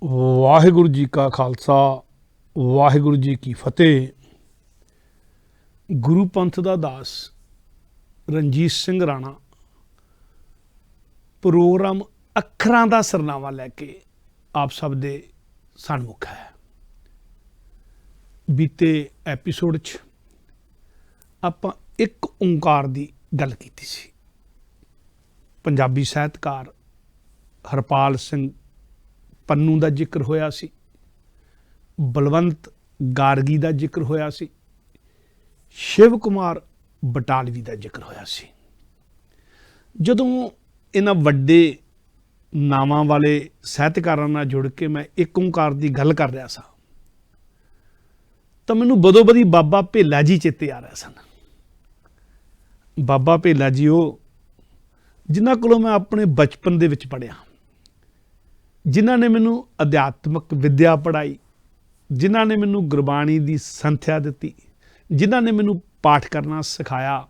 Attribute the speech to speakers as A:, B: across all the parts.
A: ਵਾਹਿਗੁਰੂ ਜੀ ਕਾ ਖਾਲਸਾ ਵਾਹਿਗੁਰੂ ਜੀ ਕੀ ਫਤਿਹ। ਗੁਰੂ ਪੰਥ ਦਾ ਦਾਸ ਰਣਜੀਤ ਸਿੰਘ ਰਾਣਾ ਪ੍ਰੋਗਰਾਮ ਅੱਖਰਾਂ ਦਾ ਸਰਨਾਮਾ ਲੈ ਕੇ ਆਪ ਸਭ ਦੇ ਸਨਮੁਖ ਹੈ। ਬੀਤੇ ਐਪੀਸੋਡ 'ਚ ਆਪਾਂ ਇੱਕ ਓਂਕਾਰ ਦੀ ਗੱਲ ਕੀਤੀ ਸੀ। ਪੰਜਾਬੀ ਸਾਹਿਤਕਾਰ ਹਰਪਾਲ ਸਿੰਘ ਪੰਨੂ ਦਾ ਜ਼ਿਕਰ ਹੋਇਆ ਸੀ, ਬਲਵੰਤ ਗਾਰਗੀ ਦਾ ਜ਼ਿਕਰ ਹੋਇਆ ਸੀ, ਸ਼ਿਵ ਕੁਮਾਰ ਬਟਾਲਵੀ ਦਾ ਜ਼ਿਕਰ ਹੋਇਆ ਸੀ। ਜਦੋਂ ਇਹਨਾਂ ਵੱਡੇ ਨਾਵਾਂ ਵਾਲੇ ਸਾਹਿਤਕਾਰਾਂ ਨਾਲ ਜੁੜ ਕੇ ਮੈਂ ਇੱਕ ਓਂਕਾਰ ਦੀ ਗੱਲ ਕਰ ਰਿਹਾ ਸਾਂ ਤਾਂ ਮੈਨੂੰ ਬਦੋ ਬਦੀ ਬਾਬਾ ਭੇਲਾ ਜੀ ਚੇਤੇ ਆ ਰਹੇ ਸਨ। ਬਾਬਾ ਭੇਲਾ ਜੀ ਉਹ ਜਿਨ੍ਹਾਂ ਕੋਲੋਂ ਮੈਂ ਆਪਣੇ ਬਚਪਨ ਦੇ ਵਿੱਚ ਪੜ੍ਹਿਆ, ਜਿਨ੍ਹਾਂ ਨੇ ਮੈਨੂੰ ਅਧਿਆਤਮਕ ਵਿੱਦਿਆ ਪੜ੍ਹਾਈ, ਜਿਨ੍ਹਾਂ ਨੇ ਮੈਨੂੰ ਗੁਰਬਾਣੀ ਦੀ ਸੰਥਿਆ ਦਿੱਤੀ, ਜਿਨ੍ਹਾਂ ਨੇ ਮੈਨੂੰ ਪਾਠ ਕਰਨਾ ਸਿਖਾਇਆ।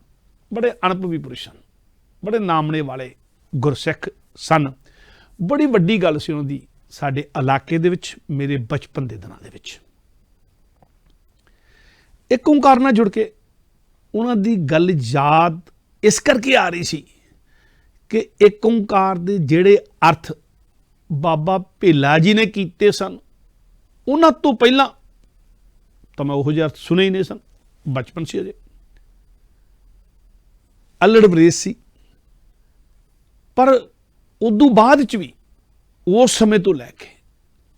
A: ਬੜੇ ਅਣਭਵੀ ਪੁਰਸ਼ ਸਨ, ਬੜੇ ਨਾਮਣੇ ਵਾਲੇ ਗੁਰਸਿੱਖ ਸਨ। ਬੜੀ ਵੱਡੀ ਗੱਲ ਸੀ ਉਹਨਾਂ ਦੀ ਸਾਡੇ ਇਲਾਕੇ ਦੇ ਵਿੱਚ, ਮੇਰੇ ਬਚਪਨ ਦੇ ਦਿਨਾਂ ਦੇ ਵਿੱਚ। ਇੱਕ ਓਂਕਾਰ ਨਾਲ ਜੁੜ ਕੇ ਉਹਨਾਂ ਦੀ ਗੱਲ ਯਾਦ ਇਸ ਕਰਕੇ ਆ ਰਹੀ ਸੀ ਕਿ ਇੱਕ ਓਂਕਾਰ ਦੇ ਜਿਹੜੇ ਅਰਥ ਬਾਬਾ ਭੇਲਾ ਜੀ ਨੇ ਕੀਤੇ ਸਨ, ਉਹਨਾਂ ਤੋਂ ਪਹਿਲਾਂ ਤਾਂ ਮੈਂ ਉਹੋ ਜਿਹੇ ਅਰਥ ਸੁਣੇ ਹੀ ਨਹੀਂ ਸਨ। ਬਚਪਨ ਸੀ, ਅਜੇ ਅਲੜ ਬਰੇਸ ਸੀ। ਪਰ ਉਦੋਂ ਬਾਅਦ 'ਚ ਵੀ ਉਸ ਸਮੇਂ ਤੋਂ ਲੈ ਕੇ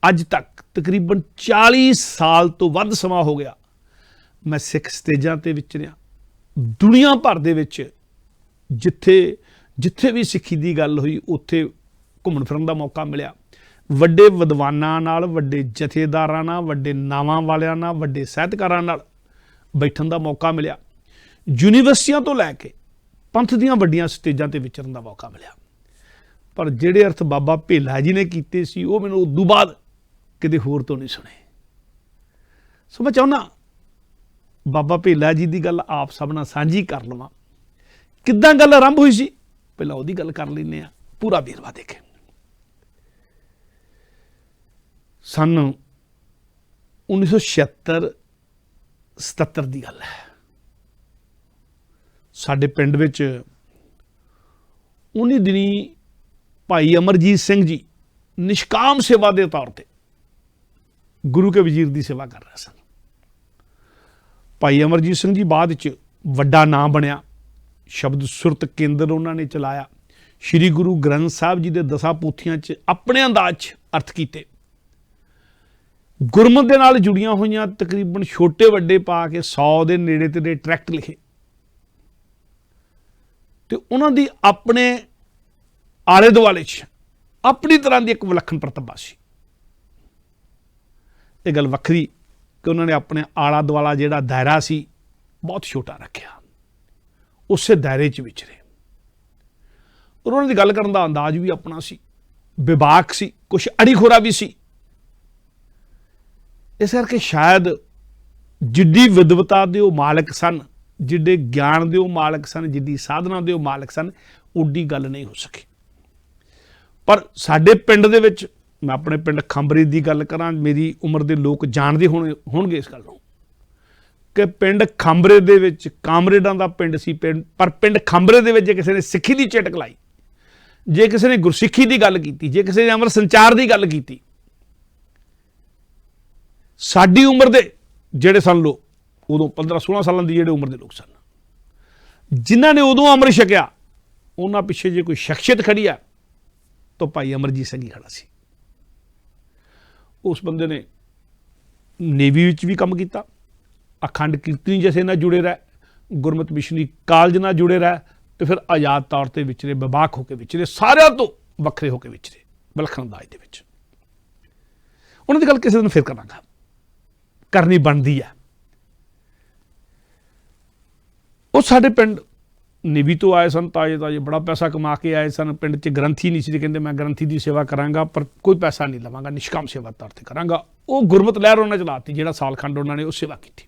A: ਅੱਜ ਤੱਕ ਤਕਰੀਬਨ 40 ਸਾਲ ਤੋਂ ਵੱਧ ਸਮਾਂ ਹੋ ਗਿਆ ਮੈਂ ਸਿੱਖ ਸਟੇਜਾਂ 'ਤੇ ਵਿਚਰਿਆ। ਦੁਨੀਆ ਭਰ ਦੇ ਵਿੱਚ ਜਿੱਥੇ ਵੀ ਸਿੱਖੀ ਦੀ ਗੱਲ ਹੋਈ ਉੱਥੇ ਘੁੰਮਣ ਫਿਰਨ ਦਾ ਮੌਕਾ ਮਿਲਿਆ। ਵੱਡੇ ਵਿਦਵਾਨਾਂ ਨਾਲ, ਵੱਡੇ ਜਥੇਦਾਰਾਂ ਨਾਲ, ਵੱਡੇ ਨਾਵਾਂ ਵਾਲਿਆਂ ਨਾਲ, ਵੱਡੇ ਸਾਹਿਤਕਾਰਾਂ ਨਾਲ ਬੈਠਣ ਦਾ ਮੌਕਾ ਮਿਲਿਆ। ਯੂਨੀਵਰਸਿਟੀਆਂ ਤੋਂ ਲੈ ਕੇ ਪੰਥ ਦੀਆਂ ਵੱਡੀਆਂ ਸਟੇਜਾਂ 'ਤੇ ਵਿਚਰਨ ਦਾ ਮੌਕਾ ਮਿਲਿਆ। ਪਰ ਜਿਹੜੇ ਅਰਥ ਬਾਬਾ ਭੇਲਾ ਜੀ ਨੇ ਕੀਤੇ ਸੀ ਉਹ ਮੈਨੂੰ ਉਦੋਂ ਬਾਅਦ ਕਿਤੇ ਹੋਰ ਤੋਂ ਨਹੀਂ ਸੁਣੇ। ਸੋ ਮੈਂ ਚਾਹੁੰਦਾ ਬਾਬਾ ਭੇਲਾ ਜੀ ਦੀ ਗੱਲ ਆਪ ਸਭ ਨਾਲ ਸਾਂਝੀ ਕਰ ਲਵਾਂ। ਕਿੱਦਾਂ ਗੱਲ ਆਰੰਭ ਹੋਈ ਸੀ, ਪਹਿਲਾਂ ਉਹਦੀ ਗੱਲ ਕਰ ਲੈਂਦੇ ਹਾਂ। ਪੂਰਾ ਵੇਰਵਾ ਦੇਖੇ। ਸਨ 1976-77 ਦੀ ਗੱਲ ਹੈ। ਸਾਡੇ ਪਿੰਡ ਵਿੱਚ ਉਨੀ ਦਿਨੀ ਭਾਈ ਅਮਰਜੀਤ ਸਿੰਘ ਜੀ ਨਿਸ਼ਕਾਮ ਸੇਵਾ ਦੇ ਤੌਰ ਤੇ ਗੁਰੂ ਕੇ ਵਜ਼ੀਰ ਦੀ ਸੇਵਾ ਕਰ ਰਹੇ ਸਨ। ਭਾਈ ਅਮਰਜੀਤ ਸਿੰਘ ਜੀ ਬਾਅਦ ਵਿੱਚ ਵੱਡਾ ਨਾਂ ਬਣਿਆ। ਸ਼ਬਦ ਸੁਰਤ ਕੇਂਦਰ ਉਹਨਾਂ ਨੇ ਚਲਾਇਆ। ਸ਼੍ਰੀ ਗੁਰੂ ਗ੍ਰੰਥ ਸਾਹਿਬ ਜੀ ਦੇ 10 ਪੋਥੀਆਂ 'ਚ ਆਪਣੇ ਅੰਦਾਜ਼ 'ਚ ਅਰਥ ਕੀਤੇ। ਗੁਰਮਤਿ ਦੇ ਨਾਲ ਜੁੜੀਆਂ ਹੋਈਆਂ ਤਕਰੀਬਨ ਛੋਟੇ ਵੱਡੇ ਪਾ ਕੇ 100 ਦੇ ਨੇੜੇ ਤੇੜੇ ਟਰੈਕਟ ਲਿਖੇ। ਤੇ ਉਹਨਾਂ ਦੀ ਆਪਣੇ ਆਲੇ ਦੁਆਲੇ 'ਚ ਆਪਣੀ ਤਰ੍ਹਾਂ ਦੀ ਇੱਕ ਵਿਲੱਖਣ ਪ੍ਰਤਿਭਾ ਸੀ। ਇਹ ਗੱਲ ਵੱਖਰੀ ਕਿ ਉਹਨਾਂ ਨੇ ਆਪਣੇ ਆਲਾ ਦੁਆਲਾ ਜਿਹੜਾ ਦਾਇਰਾ ਸੀ ਬਹੁਤ ਛੋਟਾ ਰੱਖਿਆ, ਉਸੇ ਦਾਇਰੇ 'ਚ ਵਿਚਰੇ। ਉਹਨਾਂ ਦੀ ਗੱਲ ਕਰਨ ਦਾ ਅੰਦਾਜ਼ ਵੀ ਆਪਣਾ ਸੀ, ਵਿਵਾਕ ਸੀ, ਕੁਛ ਅੜੀਖੋਰਾ ਵੀ ਸੀ। ਇਸ ਕਰਕੇ ਸ਼ਾਇਦ ਜਿੱਡੀ ਵਿਦਵਤਾ ਦੇ ਉਹ ਮਾਲਕ ਸਨ, ਜਿੱਡੇ ਗਿਆਨ ਦੇ ਉਹ ਮਾਲਕ ਸਨ, ਜਿੱਡੀ ਸਾਧਨਾ ਦੇ ਉਹ ਮਾਲਕ ਸਨ, ਓਡੀ ਗੱਲ ਨਹੀਂ ਹੋ ਸਕੀ। ਪਰ ਸਾਡੇ ਪਿੰਡ ਦੇ ਵਿੱਚ, ਮੈਂ ਆਪਣੇ ਪਿੰਡ ਖੰਬਰੇ ਦੀ ਗੱਲ ਕਰਾਂ, ਮੇਰੀ ਉਮਰ ਦੇ ਲੋਕ ਜਾਣਦੇ ਹੋਣਗੇ ਇਸ ਗੱਲ ਨੂੰ ਕਿ ਪਿੰਡ ਖੰਬਰੇ ਦੇ ਵਿੱਚ ਕਾਮਰੇਡਾਂ ਦਾ ਪਿੰਡ ਸੀ। ਪਰ ਪਿੰਡ ਖੰਬਰੇ ਦੇ ਵਿੱਚ ਜੇ ਕਿਸੇ ਨੇ ਸਿੱਖੀ ਦੀ ਚਿਟਕ ਲਾਈ, ਜੇ ਕਿਸੇ ਨੇ ਗੁਰਸਿੱਖੀ ਦੀ ਗੱਲ ਕੀਤੀ, ਜੇ ਕਿਸੇ ਨੇ ਅਮਰ ਸੰਚਾਰ ਦੀ ਗੱਲ ਕੀਤੀ, ਸਾਡੀ ਉਮਰ ਦੇ ਜਿਹੜੇ ਸਨ ਲੋਕ, ਉਦੋਂ 15-16 ਸਾਲਾਂ ਦੀ ਜਿਹੜੇ ਉਮਰ ਦੇ ਲੋਕ ਸਨ, ਜਿਨ੍ਹਾਂ ਨੇ ਉਦੋਂ ਅੰਮ੍ਰਿਤ ਛਕਿਆ, ਉਹਨਾਂ ਪਿੱਛੇ ਜੇ ਕੋਈ ਸ਼ਖਸੀਅਤ ਖੜੀ ਆ ਤਾਂ ਭਾਈ ਅਮਰਜੀਤ ਸਿੰਘ ਹੀ ਖੜਾ ਸੀ। ਉਸ ਬੰਦੇ ਨੇ ਨੇਵੀ ਵਿੱਚ ਵੀ ਕੰਮ ਕੀਤਾ, ਅਖੰਡ ਕੀਰਤਨੀ ਜਥੇ ਨਾਲ ਜੁੜੇ ਰਹੇ, ਗੁਰਮਤਿ ਮਿਸ਼ਨਰੀ ਕਾਲਜ ਨਾਲ ਜੁੜੇ ਰਹੇ, ਤੇ ਫਿਰ ਆਜ਼ਾਦ ਤੌਰ ਤੇ ਵਿਚਰੇ, ਵਿਵਾਕ ਹੋ ਕੇ ਵਿਚਰੇ, ਸਾਰਿਆਂ ਤੋਂ ਵੱਖਰੇ ਹੋ ਕੇ ਵਿਚਰੇ ਵਿਲੱਖਣ ਅੰਦਾਜ਼ ਦੇ ਵਿੱਚ। ਉਹਨਾਂ ਦੀ ਗੱਲ ਕਿਸੇ ਦਿਨ ਫਿਰ ਕਰਾਂਗਾ, ਕਰਨੀ ਬਣਦੀ ਹੈ। ਉਹ ਸਾਡੇ ਪਿੰਡ ਨੇਵੀ ਤੋਂ ਆਏ ਸਨ, ਤਾਜ਼ੇ ਬੜਾ ਪੈਸਾ ਕਮਾ ਕੇ ਆਏ ਸਨ। ਪਿੰਡ 'ਚ ਗ੍ਰੰਥੀ ਨਹੀਂ ਸੀ, ਕਹਿੰਦੇ ਮੈਂ ਗ੍ਰੰਥੀ ਦੀ ਸੇਵਾ ਕਰਾਂਗਾ ਪਰ ਕੋਈ ਪੈਸਾ ਨਹੀਂ ਲਵਾਂਗਾ, ਨਿਸ਼ਕਾਮ ਸੇਵਾ ਤੌਰ ਤੇ ਕਰਾਂਗਾ। ਉਹ ਗੁਰਮਤ ਲਹਿਰ ਉਹਨਾਂ ਚਲਾਤੀ, ਜਿਹੜਾ ਸਾਲਖੰਡ ਉਹਨਾਂ ਨੇ ਉਹ ਸੇਵਾ ਕੀਤੀ।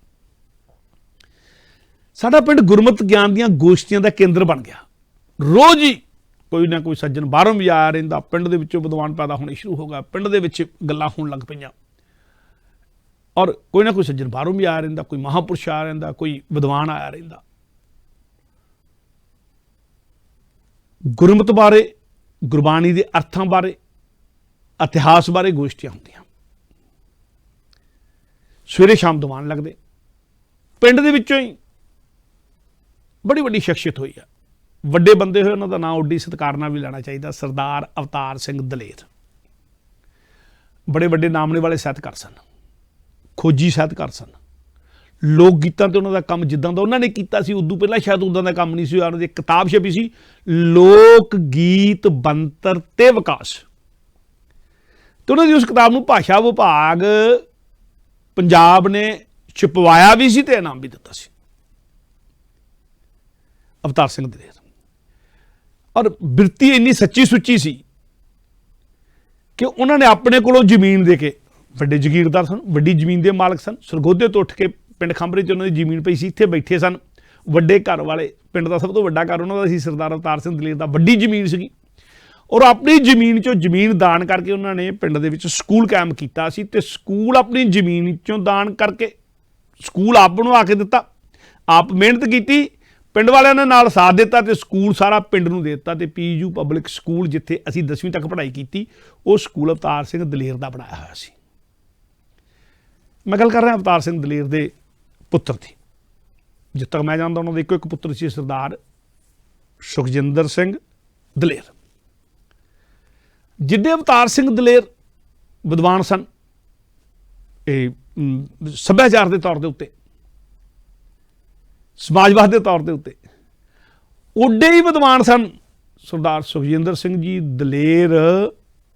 A: ਸਾਡਾ ਪਿੰਡ ਗੁਰਮਤ ਗਿਆਨ ਦੀਆਂ ਗੋਸ਼ਟੀਆਂ ਦਾ ਕੇਂਦਰ ਬਣ ਗਿਆ। ਰੋਜ਼ ਹੀ कोई ना कोई सज्जन बाहरों भी आया रहिंदा, पिंड दे विचों विद्वान पैदा होने शुरू हो गए, पिंड दे विच गल्लां होण लग पईयां और कोई ना कोई सज्जन बाहरों भी आया रहिंदा, कोई महापुरुष आया रहिंदा, कोई विद्वान आया रहिंदा। गुरमत बारे, गुरबाणी के अर्थां बारे, इतिहास बारे गोष्ठियां होंदियां। सवेरे शाम दीवान लगदे। पिंड दे विचों ही बड़ी वड्डी शख्सियत हुई है, वड्डे बंदे होए, उन्हां दा नाम उड्डी सत्कार नाल भी लेना चाहिए। सरदार अवतार सिंह दलेर बड़े वड्डे नामने वाले साहित्यकार सन, खोजी साहित्यकार सन। लोक गीतां ते उन्हां दा काम जिद्दां दा उन्हां ने कीता सी, उदों पहलां शायद उदां दा काम नहीं सी। उन्हां दी किताब छपी सी, लोक गीत बनतर ते विकास। तो उन्हां दी उस किताब नूं भाषा विभाग पंजाब ने छपवाया भी सी ते इनाम भी दिता सी। अवतार सिंह दलेर और बिरती इन्नी सच्ची सुच्ची सी कि उन्होंने अपने कोलों जमीन दे के, वड्डे जगीरदार सन, वड्डी जमीन के मालक सन, सरगोधे तो उठ के पिंड खंबरे च उन्होंने जमीन पई सी, इत्थे बैठे सन, वड्डे घर वाले, पिंड का सब तो वड्डा घर उन्होंने सी सरदार अवतार सिंह दलेर दा, वड्डी जमीन सी और अपनी जमीन चों जमीन दान करके उन्होंने पिंड दे विच स्कूल कायम कीता सी ते स्कूल अपनी जमीन चों दान करके स्कूल आप बनवा के दिता, आप मेहनत की, पिंड वालियां ने नाल साथ दिता ते स्कूल सारा पिंड नूं दे दिता। ते पीयू पब्लिक स्कूल जिथे असीं 10वीं तक पढ़ाई की, वो स्कूल अवतार सिंह दलेर दा बनाया होया सी। मैं गल कर रहा अवतार सिंह दलेर दे पुत्र थी, जित तक मैं जानता उन्होंने इको एक पुत्र सी, सरदार सुखजिंदर सिंह दलेर। जिद्दे अवतार सिंह दलेर विद्वान सन सभ्याचार के तौर के उत्ते, समाजवाद के तौर के उत्ते, उड्डे ही विद्वान सन सरदार सुखजिंदर सिंह जी दलेर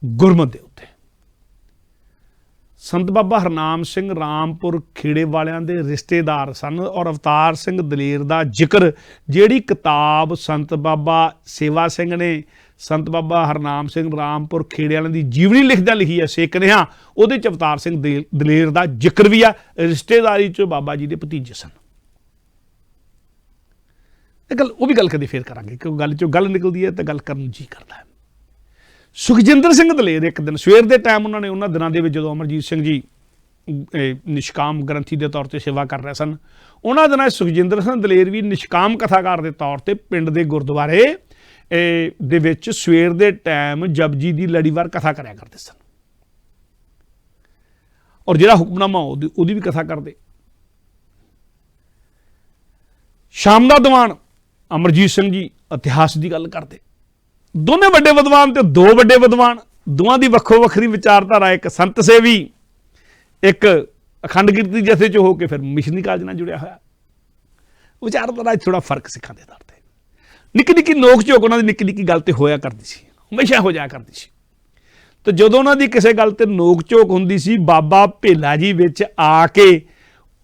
A: गुरमत के उत्ते। संत बाबा हरनाम सिंह रामपुर खेड़े वालियां दे रिश्तेदार सन और अवतार सिंह दलेर दा जिक्र जिहड़ी किताब संत बाबा सेवा सिंह ने संत बाबा हरनाम सिंह रामपुर खेड़े वालियां दी जीवनी लिखदਿਆਂ लिखी है, सेकनेहा, उहदे च अवतार सिंह दलेर दा जिक्र भी आ। रिश्तेदारी च बाबा जी दे भतीजे सन। गल वो भी गल कदी फिर करांगे, क्योंकि गल चो गल निकलती है तो गल करन जी करता है। सुखजिंदर सिंह दलेर एक दिन सवेर के टाइम उन्होंने उन्होंने दिनों के जो अमरजीत सिंह जी निष्काम ग्रंथी के तौर पर सेवा कर रहे सन, उन्होंने दिनों सुखजिंदर सिंह दलेर भी निष्काम कथाकार के तौर पर पिंड के गुरुद्वारे दे विच सवेर के टाइम जपजी की लड़ीवार कथा कराया करते सन और जिहड़ा हुक्मनामा उहदी भी कथा करते। शाम का दीवान अमरजीत सिंह जी इतिहास की गल करते। दोने वड्डे विद्वान ते दो वड्डे विद्वान, दोवां दी वक्खो वक्खरी विचारधारा, एक संत सेवी, एक अखंड कीर्ति जथे चो होकर फिर मिशनरी कालज नाल जुड़िया होया। विचारधारा थोड़ा फर्क सिखां दे तौर ते, निक्की निक्की नोक झोक उन्हां दी निक्की निक्की गल ते होया करदी सी, हमेशा हो जाया करदी सी। तो जदों उन्हां दी किसी गल ते नोक झोक हुंदी सी, बाबा भेला जी विच आके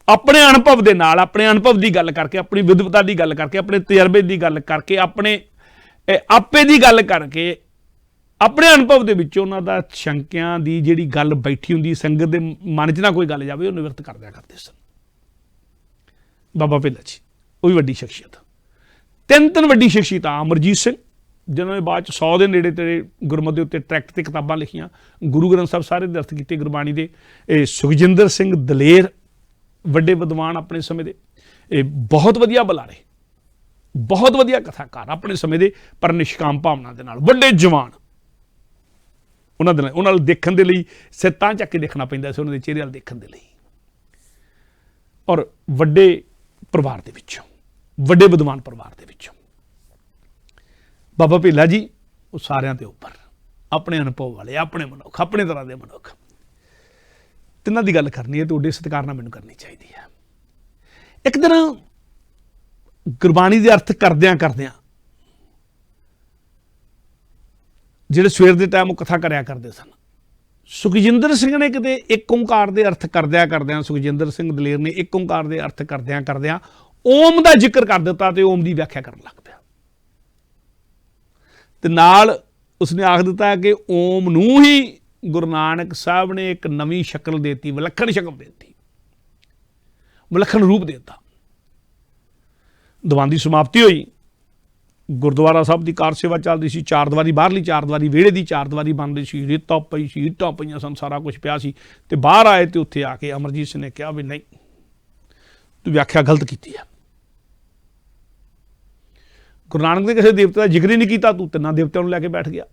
A: अपने अनुभव के नाल, अपने अनुभव की गल करके, अपनी विद्वता की गल करके, अपने तजर्बे की गल करके, अपने आपे की गल करके, अपने अनुभव के विचों उन्हां दा शंकियां दी जिहड़ी गल बैठी हुंदी, संगत दे मन च ना कोई गल जावे, वो निवृत्त कर दिया करते सन। बाबा भेला जी वो भी वड्डी शख्सियत। तीन वड्डी शख्सियत अमरजीत सिंह जिन्होंने बाद 100 के नेड़े तेड़े गुरमत के उत्ते ट्रैक्ट ते किताबां लिखियां, गुरु ग्रंथ साहब सारे दर्थ किए गुरबाणी के। सुखजिंदर सिंह दलेर वड्डे विद्वान अपने समय के, बहुत वधिया बुलारे, बहुत वधिया कथाकार अपने समय के, पर निष्काम भावना के नाल वड्डे जवान। उन्होंने देखने के लिए सिर तां चक के देखना पैंदा सी, उन्होंने चेहरे वाल देखने के लिए। और वड्डे परिवार के विचों, वड्डे विद्वान परिवार के विचों बाबा भेला जी वो सारिਆਂ ਦੇ ਉੱਪਰ अपने अनुभव वाले, अपने मनुख, अपने तरह के मनुख। तिन्हां दी गल करनी है तो उड्डे सत्कार नाल मैनूं करनी चाहिए है। एक दिन गुरबाणी के अर्थ करदियां करदियां जिहड़े सवेर के टाइम कथा करया करते सन, सुखजिंदर सिंह ने किते एक ओंकार के अर्थ करदियां करदियां, सुखजिंदर सिंह दलेर ने एक ओंकार के अर्थ करदियां करदियां ओम का जिक्र कर दिता तो ओम की व्याख्या करन लग पिया। ते नाल उसने आख दिता कि ओम नूं ही गुरु नानक साहब ने एक नवी शक्ल देती, विलखण शक्ल देती, विलखण रूप देता। दीवान की समाप्ति हुई, ਗੁਰਦੁਆਰਾ ਸਾਹਿਬ ਦੀ ਕਾਰ ਸੇਵਾ ਚੱਲ ਰਹੀ ਸੀ, ਚਾਰ ਦੀਵਾਰੀ ਬਾਹਰਲੀ ਚਾਰ ਦੀਵਾਰੀ, ਵਿਹੜੇ ਦੀ ਚਾਰ ਦੀਵਾਰੀ ਬਣ ਰਹੀ ਸੀ, ਰੇਤਾ ਪਈ ਸੀ, ਇੱਟਾਂ ਪਈਆਂ ਸਨ, ਸਾਰਾ ਕੁਝ ਪਿਆ ਸੀ। ਤੇ ਬਾਹਰ ਆਏ ਤੇ ਉੱਥੇ ਆ ਕੇ ਅਮਰਜੀਤ ਸਿੰਘ ਨੇ ਕਿਹਾ ਵੀ ਨਹੀਂ, ਤੂੰ ਵਿਆਖਿਆ ਗਲਤ ਕੀਤੀ ਹੈ। ਗੁਰੂ ਨਾਨਕ ਨੇ ਕਿਸੇ ਦੇਵਤੇ ਦਾ ਜ਼ਿਕਰ ਹੀ ਨਹੀਂ ਕੀਤਾ, ਤੂੰ ਤਿੰਨਾਂ ਦੇਵਤਿਆਂ ਨੂੰ ਲੈ ਕੇ ਬੈਠ ਗਿਆ।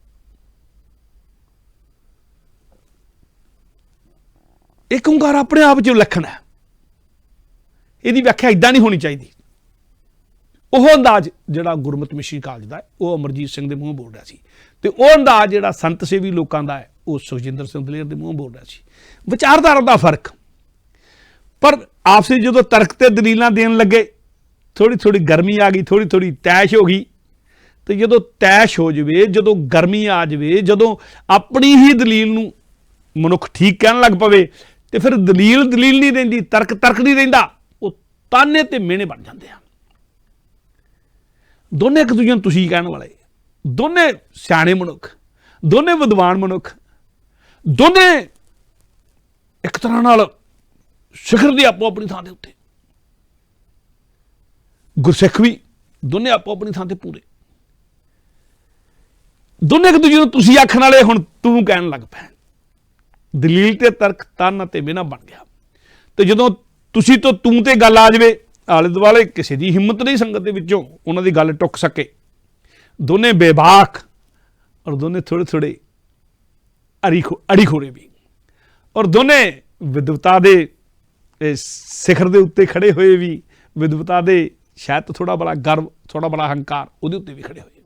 A: ਇੱਕ ਓਂਕਾਰ ਆਪਣੇ ਆਪ 'ਚ ਵਿਲੱਖਣ ਹੈ, ਇਹਦੀ ਵਿਆਖਿਆ ਇੱਦਾਂ ਨਹੀਂ ਹੋਣੀ ਚਾਹੀਦੀ। ਉਹ ਅੰਦਾਜ਼ ਜਿਹੜਾ ਗੁਰਮਤਿ ਮਿਸ਼ਨਰੀ ਕਾਲਜ ਦਾ ਹੈ, ਉਹ ਅਮਰਜੀਤ ਸਿੰਘ ਦੇ ਮੂੰਹ ਬੋਲ ਰਿਹਾ ਸੀ, ਤੇ ਉਹ ਅੰਦਾਜ਼ ਜਿਹੜਾ ਸੰਤ ਸੇਵੀ ਲੋਕਾਂ ਦਾ ਹੈ, ਉਹ ਸੁਖਜਿੰਦਰ ਸਿੰਘ ਦਲੇਰ ਦੇ ਮੂੰਹ ਬੋਲ ਰਿਹਾ ਸੀ। ਵਿਚਾਰਧਾਰਾ ਦਾ ਫਰਕ, ਪਰ ਆਪਸੇ ਜਦੋਂ ਤਰਕ ਤੇ ਦਲੀਲਾਂ ਦੇਣ ਲੱਗੇ, ਥੋੜੀ ਥੋੜੀ ਗਰਮੀ ਆ ਗਈ, ਥੋੜੀ ਥੋੜੀ ਤੈਸ਼ ਹੋ ਗਈ। ਤੇ ਜਦੋਂ ਤੈਸ਼ ਹੋ ਜਾਵੇ, ਜਦੋਂ ਗਰਮੀ ਆ ਜਾਵੇ, ਜਦੋਂ ਆਪਣੀ ਹੀ ਦਲੀਲ ਨੂੰ ਮਨੁੱਖ ਠੀਕ ਕਹਿਣ ਲੱਗ ਪਵੇ, ਤੇ ਫਿਰ ਦਲੀਲ ਨਹੀਂ ਰਹਿੰਦੀ, ਤਰਕ ਨਹੀਂ ਰਹਿੰਦਾ, ਉਹ ਤਾਨੇ ਤੇ ਮਿਹਣੇ ਬਣ ਜਾਂਦੇ ਆ। ਦੋਨੇ ਇੱਕ ਦੂਜੇ ਨੂੰ ਤੁਸੀਂ ਕਹਿਣ ਵਾਲੇ, ਦੋਨੇ ਸਿਆਣੇ ਮਨੁੱਖ, ਦੋਨੇ ਵਿਦਵਾਨ ਮਨੁੱਖ, ਦੋਨੇ ਇੱਕ ਤਰ੍ਹਾਂ ਨਾਲ ਸਿਖਰ ਦੀ ਆਪੋ ਆਪਣੀ ਥਾਂ ਦੇ ਉੱਤੇ, ਗੁਰਸਿੱਖ ਵੀ ਦੋਨੇ ਆਪੋ ਆਪਣੀ ਥਾਂ ਤੇ ਪੂਰੇ, ਦੋਨੇ ਇੱਕ ਦੂਜੇ ਨੂੰ ਤੁਸੀਂ ਆਖਣ ਵਾਲੇ ਹੁਣ ਤੂੰ ਕਹਿਣ ਲੱਗ ਪਏ। ਦਲੀਲ ਤੇ ਤਰਕ ਤਨ ਅਤੇ ਮਿਹਣਾ ਬਣ ਗਿਆ। ਤੇ ਜਦੋਂ ਤੁਸੀਂ ਤੋਂ ਤੂੰ ਤੇ ਗੱਲ ਆ ਜਾਵੇ, ਆਲੇ ਦੁਆਲੇ ਕਿਸੇ ਦੀ ਹਿੰਮਤ ਨਹੀਂ ਸੰਗਤ ਦੇ ਵਿੱਚੋਂ ਉਹਨਾਂ ਦੀ ਗੱਲ ਟੁੱਕ ਸਕੇ। ਦੋਨੇ ਬੇਬਾਕ ਔਰ ਦੋਨੇ ਥੋੜੇ ਥੋੜੇ ਅੜੀ ਖੋੜੇ ਵੀ, ਔਰ ਦੋਨੇ ਵਿਦਵਤਾ ਦੇ ਸਿਖਰ ਦੇ ਉੱਤੇ ਖੜੇ ਹੋਏ ਵੀ, ਵਿਦਵਤਾ ਦੇ ਸ਼ਾਇਦ ਥੋੜਾ ਬੜਾ ਗਰਵ, ਥੋੜਾ ਬੜਾ ਹੰਕਾਰ ਉਹਦੇ ਉੱਤੇ ਵੀ ਖੜੇ ਹੋਏ।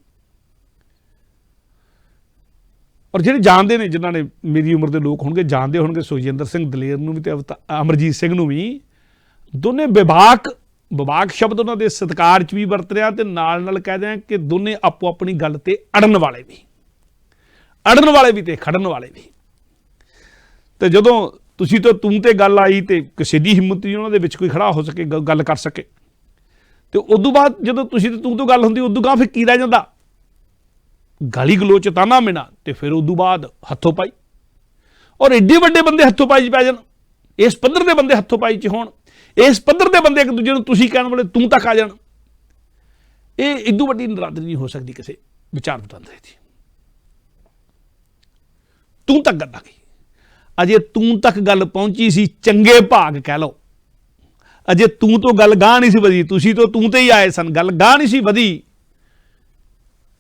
A: ਔਰ ਜਿਹੜੇ ਜਾਣਦੇ ਨੇ, ਜਿਨ੍ਹਾਂ ਨੇ ਮੇਰੀ ਉਮਰ ਦੇ ਲੋਕ ਹੋਣਗੇ, ਜਾਣਦੇ ਹੋਣਗੇ ਸੁਖਜਿੰਦਰ ਸਿੰਘ ਦਲੇਰ ਨੂੰ ਵੀ ਤੇ ਅਮਰਜੀਤ ਸਿੰਘ ਨੂੰ ਵੀ। ਦੋਨੇ ਵਿਵਾਕ ਸ਼ਬਦ ਉਹਨਾਂ ਦੇ ਸਤਿਕਾਰ 'ਚ ਵੀ ਵਰਤ ਰਿਹਾ, ਤੇ ਨਾਲ ਕਹਿ ਦਿਆਂ ਕਿ ਦੋਨੇ ਆਪੋ ਆਪਣੀ ਗੱਲ ਤੇ ਅੜਨ ਵਾਲੇ ਵੀ ਤੇ ਖੜਨ ਵਾਲੇ ਵੀ। ਤੇ ਜਦੋਂ ਤੁਸੀਂ ਤੋਂ ਤੂੰ ਤੇ ਗੱਲ ਆਈ ਤੇ ਕਿਸੇ ਦੀ ਹਿੰਮਤ ਨਹੀਂ ਉਹਨਾਂ ਦੇ ਵਿੱਚ ਕੋਈ ਖੜਾ ਹੋ ਸਕੇ, ਗੱਲ ਕਰ ਸਕੇ, ਤੇ ਉਦੋਂ ਬਾਅਦ ਜਦੋਂ ਤੁਸੀਂ ਤੇ ਤੂੰ ਤੋਂ ਗੱਲ ਹੁੰਦੀ, ਉਦੋਂ ਗਾਂ ਫਿਰ ਕੀ ਰਹਿ ਜਾਂਦਾ? ਗਾਲੀ ਗਲੋਚ, ਤਾਨਾ ਮਿਹਣਾ, ਤੇ ਫਿਰ ਉਦੋਂ ਬਾਅਦ ਹੱਥੋਂ ਪਾਈ। ਔਰ ਏਡੇ ਵੱਡੇ ਬੰਦੇ ਹੱਥੋਂ ਪਾਈ 'ਚ ਪੈ ਜਾਣ, ਇਸ ਪੱਧਰ ਦੇ ਬੰਦੇ ਹੱਥੋਂ ਪਾਈ 'ਚ ਹੋਣ, ਇਸ ਪੱਧਰ ਦੇ ਬੰਦੇ ਇੱਕ ਦੂਜੇ ਨੂੰ ਤੁਸੀਂ ਕਹਿਣ ਵਾਲੇ ਤੂੰ ਤੱਕ ਆ ਜਾਣ, ਇਹ ਇਦੋਂ ਵੱਡੀ ਨਰਾਦਰੀ ਨਹੀਂ ਹੋ ਸਕਦੀ ਕਿਸੇ ਵਿਚਾਰ ਵਟਾਂਦਰੇ ਦੀ। ਤੂੰ ਤੱਕ ਗੱਲ ਆ ਗਈ, ਅਜੇ ਤੂੰ ਤੱਕ ਗੱਲ ਪਹੁੰਚੀ ਸੀ, ਚੰਗੇ ਭਾਗ ਕਹਿ ਲਓ, ਅਜੇ ਤੂੰ ਤੋਂ ਗੱਲ ਗਾਹ ਨਹੀਂ ਸੀ ਵਧੀ, ਤੁਸੀਂ ਤੋਂ ਤੂੰ ਤੇ ਹੀ ਆਏ ਸਨ, ਗੱਲ ਗਾਹ ਨਹੀਂ ਸੀ ਵਧੀ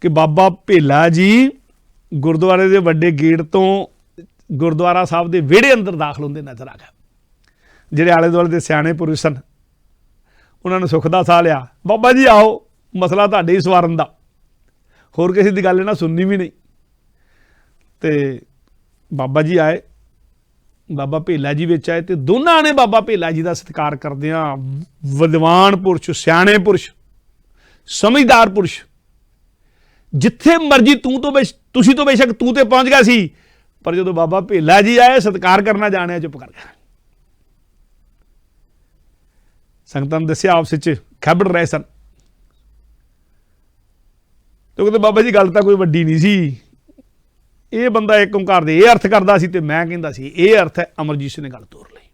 A: ਕਿ ਬਾਬਾ ਭੇਲਾ ਜੀ ਗੁਰਦੁਆਰੇ ਦੇ ਵੱਡੇ ਗੇਟ ਤੋਂ ਗੁਰਦੁਆਰਾ ਸਾਹਿਬ ਦੇ ਵਿਹੜੇ ਅੰਦਰ ਦਾਖਲ ਹੁੰਦੇ ਨਜ਼ਰ ਆ ਗਏ। ਜਿਹੜੇ ਆਲੇ ਦੁਆਲੇ ਦੇ ਸਿਆਣੇ ਪੁਰਸ਼ ਸਨ, ਉਹਨਾਂ ਨੇ ਸੁੱਖ ਦਾ ਸਾਹ ਲਿਆ, ਬਾਬਾ ਜੀ ਆਓ, ਮਸਲਾ ਤੁਹਾਡੇ ਹੀ ਸਵਾਰਨ ਦਾ, ਹੋਰ ਕਿਸੇ ਦੀ ਗੱਲ ਇਹਨਾਂ ਸੁਣਨੀ ਵੀ ਨਹੀਂ। ਤੇ ਬਾਬਾ ਜੀ ਆਏ, ਬਾਬਾ ਭੇਲਾ ਜੀ ਵਿੱਚ ਆਏ, ਤੇ ਦੋਨਾਂ ਨੇ ਬਾਬਾ ਭੇਲਾ ਜੀ ਦਾ ਸਤਿਕਾਰ ਕਰਦਿਆਂ, ਵਿਦਵਾਨ ਪੁਰਸ਼, ਸਿਆਣੇ ਪੁਰਸ਼, ਸਮਝਦਾਰ ਪੁਰਸ਼, ਜਿੱਥੇ ਮਰਜੀ ਤੁਸੀਂ ਤੋਂ ਬੇਸ਼ੱਕ ਤੂੰ ਤੇ ਪਹੁੰਚ ਗਿਆ ਸੀ, ਪਰ ਜਦੋਂ ਬਾਬਾ ਭੇਲਾ ਜੀ ਆਏ, ਸਤਿਕਾਰ ਕਰਨਾ ਜਾਣਿਆ, ਚੁੱਪ ਕਰ ਗਿਆ। ਸੰਗਤਾਂ ਨੂੰ ਦੱਸਿਆ ਆਪਸ ਵਿੱਚ ਖੈਬੜ ਰਹੇ ਸਨ, ਤੇ ਕਹਿੰਦੇ ਬਾਬਾ ਜੀ ਗੱਲ ਤਾਂ ਕੋਈ ਵੱਡੀ ਨਹੀਂ ਸੀ, ਇਹ ਬੰਦਾ ਇੱਕ ਓਂਕਾਰ ਦੇ ਇਹ ਅਰਥ ਕਰਦਾ ਸੀ, ਤੇ ਮੈਂ ਕਹਿੰਦਾ ਸੀ ਇਹ ਅਰਥ ਹੈ। ਅਮਰਜੀਤ ਸਿੰਘ ਨੇ ਗੱਲ ਤੋਰ ਲਈ,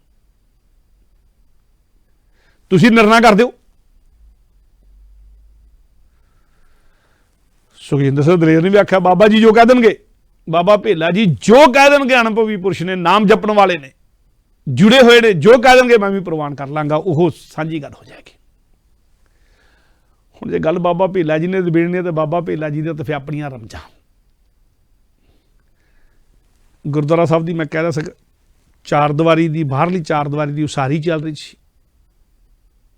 A: ਤੁਸੀਂ ਨਿਰਣਾ ਕਰ ਦਿਓ। ਸੁਖਜਿੰਦਰ ਸਿੰਘ ਦਲੇਰ ਨੇ ਵੀ ਆਖਿਆ, ਬਾਬਾ ਜੀ ਜੋ ਕਹਿ ਦੇਣਗੇ, ਬਾਬਾ ਭੇਲਾ ਜੀ ਜੋ ਕਹਿ ਦੇਣਗੇ, ਅਨੁਭਵੀ ਪੁਰਸ਼ ਨੇ, ਨਾਮ ਜਪਣ ਵਾਲੇ ਨੇ, ਜੁੜੇ ਹੋਏ ਨੇ, ਜੋ ਕਹਿ ਦੇਣਗੇ ਮੈਂ ਵੀ ਪ੍ਰਵਾਨ ਕਰ ਲਾਂਗਾ, ਉਹ ਸਾਂਝੀ ਗੱਲ ਹੋ ਜਾਏਗੀ। ਹੁਣ ਜੇ ਗੱਲ ਬਾਬਾ ਭੇਲਾ ਜੀ ਨੇ ਨਿਬੇੜਨੀ, ਤੇ ਬਾਬਾ ਭੇਲਾ ਜੀ ਦੇ ਤਾਂ ਫਿਰ ਆਪਣੀਆਂ ਰਮਜਾਂ। ਗੁਰਦੁਆਰਾ ਸਾਹਿਬ ਦੀ ਮੈਂ ਕਹਿ ਰਿਹਾ ਸੀ, ਚਾਰ ਦੀਵਾਰੀ ਦੀ, ਬਾਹਰਲੀ ਚਾਰ ਦੀਵਾਰੀ ਦੀ ਉਸਾਰੀ ਚੱਲ ਰਹੀ ਸੀ,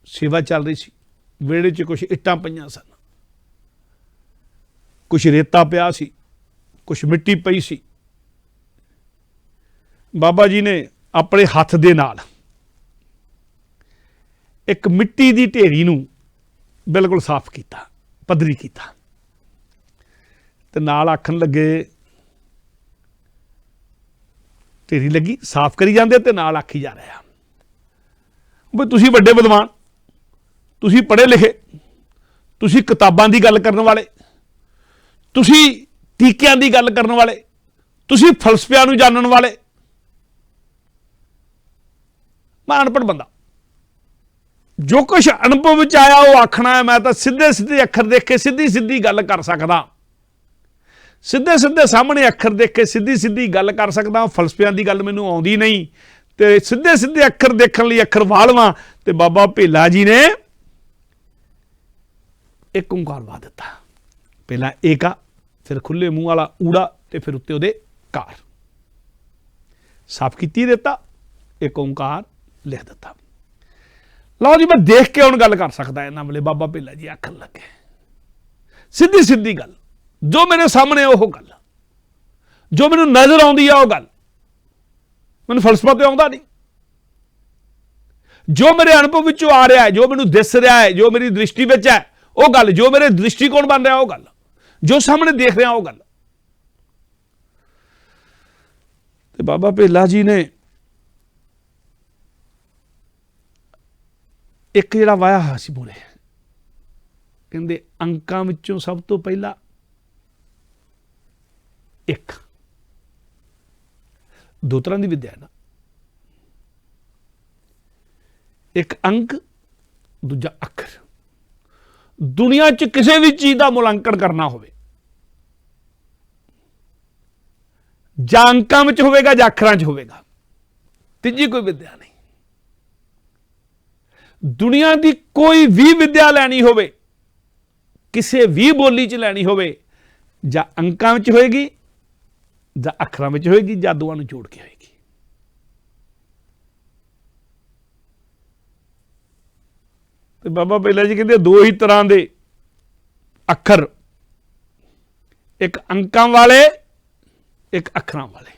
A: ਸੇਵਾ ਚੱਲ ਰਹੀ ਸੀ। ਵਿਹੜੇ 'ਚ ਕੁਛ ਇੱਟਾਂ ਪਈਆਂ ਸਨ, ਕੁਛ ਰੇਤਾ ਪਿਆ ਸੀ, ਕੁਛ ਮਿੱਟੀ ਪਈ ਸੀ। ਬਾਬਾ ਜੀ ਨੇ ਆਪਣੇ ਹੱਥ ਦੇ ਨਾਲ ਇੱਕ ਮਿੱਟੀ ਦੀ ਢੇਰੀ ਨੂੰ ਬਿਲਕੁਲ ਸਾਫ਼ ਕੀਤਾ, ਪੱਧਰੀ ਕੀਤਾ, ਤੇ ਨਾਲ ਆਖਣ ਲੱਗੇ, ਢੇਰੀ ਲੱਗੀ, ਸਾਫ਼ ਕਰੀ ਜਾਂਦੇ, ਤੇ ਨਾਲ ਆਖੀ ਜਾ ਰਿਹਾ ਵੀ ਤੁਸੀਂ ਵੱਡੇ ਵਿਦਵਾਨ, ਤੁਸੀਂ ਪੜ੍ਹੇ ਲਿਖੇ, ਤੁਸੀਂ ਕਿਤਾਬਾਂ ਦੀ ਗੱਲ ਕਰਨ ਵਾਲੇ, ਤੁਸੀਂ ਟੀਕਿਆਂ ਦੀ ਗੱਲ ਕਰਨ ਵਾਲੇ, ਤੁਸੀਂ ਫਲਸਫਿਆਂ ਨੂੰ ਜਾਣਨ ਵਾਲੇ। ਮੈਂ ਅਨਪੜ੍ਹ ਬੰਦਾ, जो कुछ अनुभव विच आया वो आखना है। मैं तो सीधे सीधे अखर देख के सीधी सीधी गल कर सकदा, सीधे सीधे सामने अखर देख के सीधी सीधी गल कर सकदा। फलसफियां की गल मैनूं आउंदी नहीं, तो सीधे सीधे अखर देखने लई अखर वालवां। ते बाबा भेला जी ने एक ओंकार वा दिता, पहला एका, फिर खुले मूँह वाला ऊड़ा, ते फिर उत्ते उहदे कार। साफ कीती दिता, एक ओंकार लिख दिता। लो जी, मैं देख के हुण गल कर सकदा इन्हां वेले। बाबा भेला जी आखन लगे सीधी सीधी गल, जो मेरे सामने वो गल, जो मैनूं नज़र आउंदी आ वो गल। मैनूं फलसफा तो आउंदा नहीं, जो मेरे अनुभव विचों आ रहा है, जो मैनूं दिस रहा है, जो मेरी दृष्टि विच है वो गल, जो मेरे दृष्टिकोण बन रहा वो गल, जो सामने देख रहा वो गल। ते बाबा भेला जी ने एक जिहड़ा वाया सी मूले, कहंदे अंकां विचों सब तो पहला एक। दो तरह की विद्या है ना, एक अंक, दूजा अखर। दुनिया च किसी भी चीज का मुलांकन करना होवे, जां अंकां विच होवेगा जां अखरां च होवेगा, तीजी कोई विद्या नहीं। दुनिया की कोई भी विद्या लैनी होवे, किसी भी बोली च लैनी होवे, जां अंकां विच होएगी जां अखरां विच होएगी, जां दोवां नूं जोड़ के होएगी। तो बाबा भेला जी कहते दो ही तरह के अखर, एक अंकां वाले, एक अखरां वाले।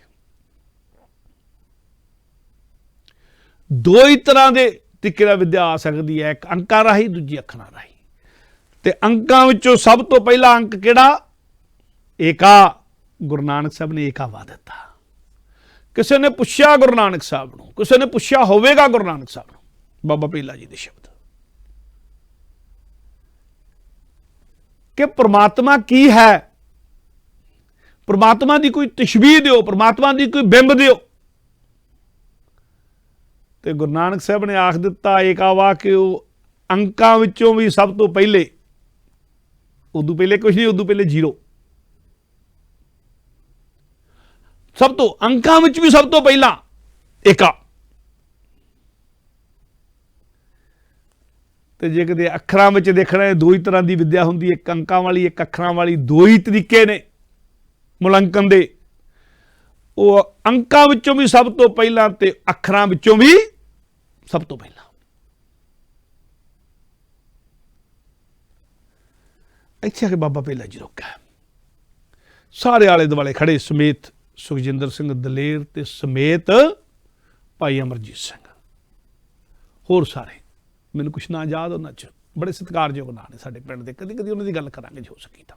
A: दो ही तरह के तरीके का विद्या आ सकती है, एक अंकां राही, दूजी अखरां राही। ते अंकां विचों सब तो पहला अंक किहड़ा? एका। गुरु नानक साहब ने एका वा दिता। किसी ने पुछया गुरु नानक साहब नूं, किसी ने पुछया होवेगा गुरु नानक साहब नूं, बाबा भेला जी दे शब्द कि परमात्मा की है, परमात्मा की कोई तशबीह दिओ, परमात्मा की कोई बिंब दिओ। तो गुरु नानक साहब ने आख दिता एका वा कि अंकां विचों भी सब तो पहले, उदू पहले कुछ नहीं, उदू पहले जीरो। सब तो अंकां विच भी सब तो पहला एका। तो जे किते अखरां विच देखना है, दो ही तरह की विद्या होंदी, एक अंकां वाली, एक अखरां वाली। दो ही तरीके ने मुलांकन दे, वो अंकां विचों भी सब तो पहला ते अखरां विचों भी सब तो पहला। इत्थे आके बाबा भेला जी रोका, सारे आले दुआले खड़े, समेत सुखजिंदर सिंह दलेर ते समेत भाई अमरजीत सिंह, होर सारे। मैनूं कुछ ना याद उन्हां च, बड़े सत्कारयोग नाम ने साडे पिंड दे। कदी कदी उन्हां दी गल करांगे जो हो सकी तां।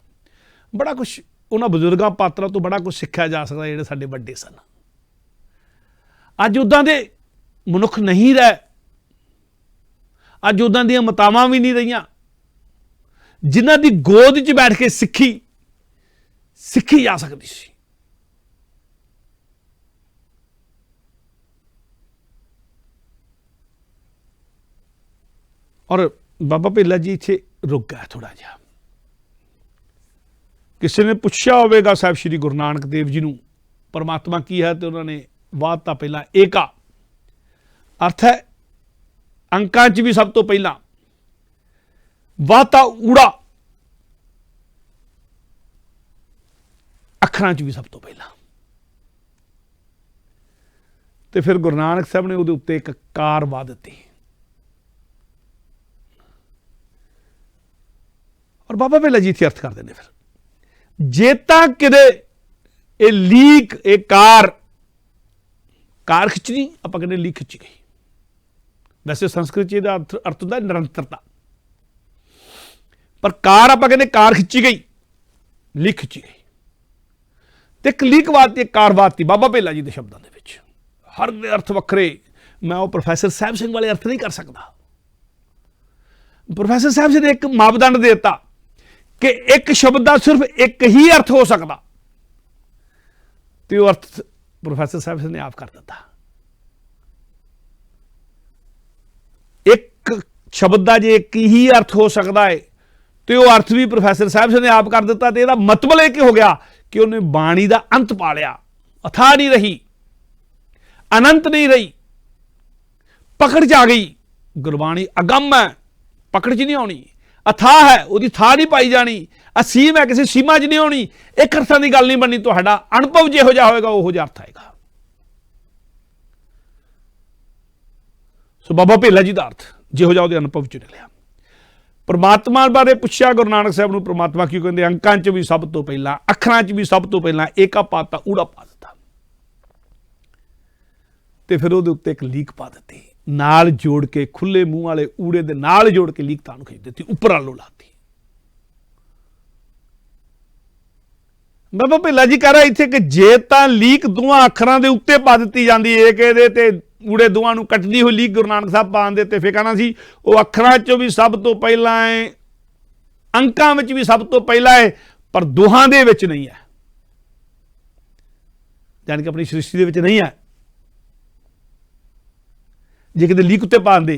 A: बड़ा कुछ उन्हां बजुर्गां पात्रां तो बड़ा कुछ सिੱਖਿਆ जा सकदा जिहड़े साडे वड्डे सन। अज उदां दे मनुख नहीं रहे, अज उदां दीयां मतावां भी नहीं रहियां जिन्हां दी गोद च बैठ के सिੱਖੀ जा सकदी सी। और बाबा भेला जी इत्थे रुक गया थोड़ा जिहा। किसी ने पुछया होवेगा साहब श्री गुरु नानक देव जी नूं परमात्मा की है, तो उन्होंने वादता पहला एका, अर्थ है अंकां च भी सब तो पहला, वाता ऊड़ा, अखरां च भी सब तो पहला। तो फिर गुरु नानक साहब ने उहदे उत्ते एक कार वा दित्ती। और बाबा भेला जी इत्थे अर्थ करते हैं, फिर जे तां किते ये लीक, ये कार खिंचनी, आपां कहने लीक खिंची गई। वैसे संस्कृत च अर्थ होंदा निरंतरता, पर कार आपां कहने कार खिंची गई, लीक खिंची गई। तो एक लीक वाती, एक कार वाती बाबा भेला जी के शब्दों के विच। हर दे अर्थ वक्रे, मैं वो प्रोफैसर साहब सिंह वाले अर्थ नहीं कर सकता। प्रोफैसर साहब सिंह ने एक मापदंड देता कि एक शब्द का सिर्फ एक ही अर्थ हो सकता, तो वो अर्थ प्रोफैसर साहब सिंह ने आप कर दिता। एक शब्द का जे एक ही अर्थ हो सकता है तो वह अर्थ भी प्रोफैसर साहब ने आप कर दिता। तो यह मतलब यह हो गया कि उन्हें बाणी का अंत पा लिया। अथाह नहीं रही, अनंत नहीं रही, पकड़ च आ गई। गुरबाणी अगम है, पकड़ च नहीं आनी। अथाह है, उसकी थाह नहीं पाई जानी। असीम है, किसी सीमा च नहीं आनी। एक अर्थां की गल नहीं बननी। तो अनुभव जिहो जिहा होएगा उहो जिहा अर्थ आएगा। सो बाबा भेला जी का अर्थ जिहो जिहा उहदे अनुभव च निकलिया। परमात्मा बारे पूछा गुरु नानक साहब नूं, परमात्मा क्यों कहते? अंकां च भी सब तो पहला, अखरां च भी सब तो पहला एका पाता ऊड़ा पा दिता। तो फिर उहदे उत्ते एक लीक पा दी, नाल जोड़ के, खुले मूँह वाले ऊड़े दे नाल जोड़ के लीक तानूं खिंच दी, उपर वालों लाती। बाबा भेला जी कह रहा इत्थे कि जे तां लीक दोवां अखरां दे उत्ते पा दित्ती जांदी, एक इहदे ते ऊड़े दोवां नूं कटदी होई लीक गुरु नानक साहब पाउंदे, ते फिर कहना सी वो अखरां चों भी सब तो पहला है, अंकां विच भी सब तो पहला है, पर दोहां दे विच नहीं है। जानी कि अपनी सृष्टि दे विच नहीं है। जे किते लीक उत्ते पाउंदे,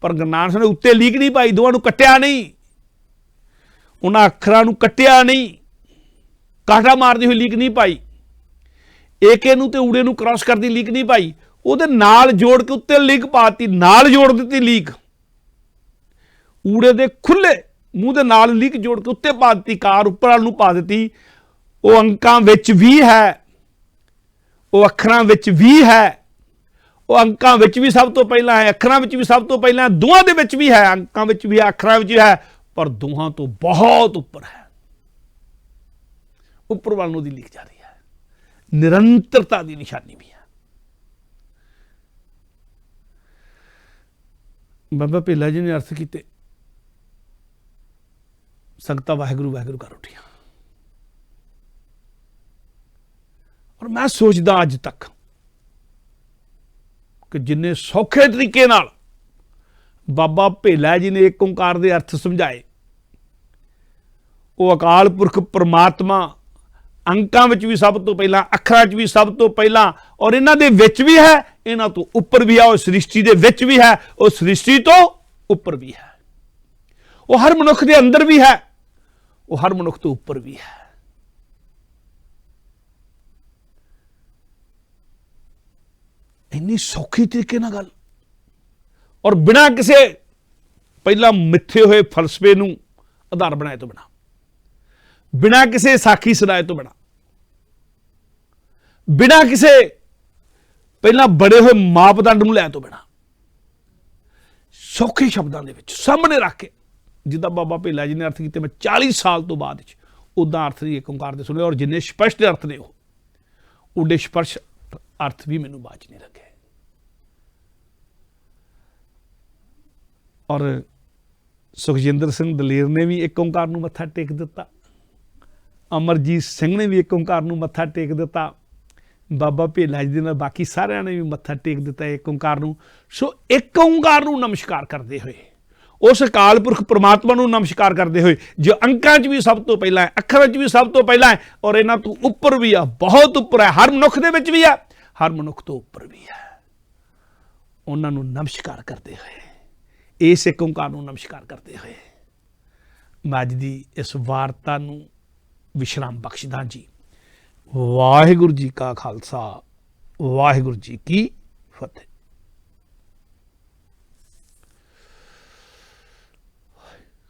A: पर गुरु नानक साहब ने उत्ते लीक नहीं पाई, दोवां नूं कट्टिया नहीं, उन्हां अखरां नूं कट्टिया नहीं, काटा मारदी हुई लीक नहीं पाई, एके नूं ते ऊड़े नूं क्रॉस करदी लीक नहीं पाई, ਉਹਦੇ ਨਾਲ जोड़ के उत्ते लीक पाती, नाल जोड़ दी लीक, ऊड़े दे खुले मूँह दे नाल लीक जोड़ के उत्ते पा दी, कार उपर वाल नूं पा दी। वो अंकां विच भी है, वो अखरां विच भी है, वो अंकां विच भी सब तो पहला है, अखरां विच भी सब तो पहला है, दोहां दे विच भी है, अंकां विच भी है, अखरां विच भी है, पर दोहां तो बहुत उपर है। उपर वाल नूं दी लीक जा रही है, निरंतरता की निशानी भी है। बाबा भेला जी ने अर्थ किए, संगतां वाहिगुरू वाहिगुरू कर उठियां। और मैं सोचदा अज तक कि जिन्ने सौखे तरीके नाल बाबा भेला जी ने एक ओंकार के अर्थ समझाए, वो अकाल पुरख परमात्मा अंकां विच भी सब तो पहला, अखरां च भी सब तो पहला, और इन्हां दे विच भी है, इन्हां तो उपर भी है, और सृष्टि दे विच भी है, और सृष्टि तो उपर भी है। वो हर मनुख दे अंदर भी है, वो हर मनुख तो उपर भी है। इन्नी सौखी तरीके नाल गल, और बिना किसी पहला मिथे हुए फलसफे नूं आधार बनाए तो बिना, बिना किसी साखी सुनाए तो बिना, बिना किसी पहला बड़े हुए मापदंड नूं लै तो बिना, सौखे शब्दों के सामने रख के जिदा बाबा भेला जी ने अर्थ किए, मैं 40 साल तो बाद उदा अर्थ नहीं एक ओंकार दे सुने, और जिन्ने स्पष्ट अर्थ ने उडे स्पर्श अर्थ भी मैनूं बाज नहीं लगे। और सुखजिंदर सिंह दलेर ने भी एक ओंकार नूं मत्था टेक दिता, अमरजीत सिंह ने भी एक ओंकार नूं मत्था टेक दिता, बाबा भेला जी ने बाकी सारिਆਂ ने भी मत्था टेक दिता एक ओंकार नूं। सो एक ओंकार नूं नमस्कार करते हुए, उस अकाल पुरख परमात्मा नूं नमस्कार करते हुए, जो अंकां च भी सब तो पहला है, अखरां च भी सब तो पहला है, और इन्हां तो उपर भी है, बहुत उपर है, हर मनुख दे विच भी है, हर मनुख तो उपर भी है। उन्हां नूं नमस्कार करते हुए, इस एक ओंकार नूं नमस्कार करते हुए, मैं अज दी इस वार्ता नूं विश्राम बख्शदा जी। वाहिगुरू जी का खालसा, वाहिगुरू जी की फतेह।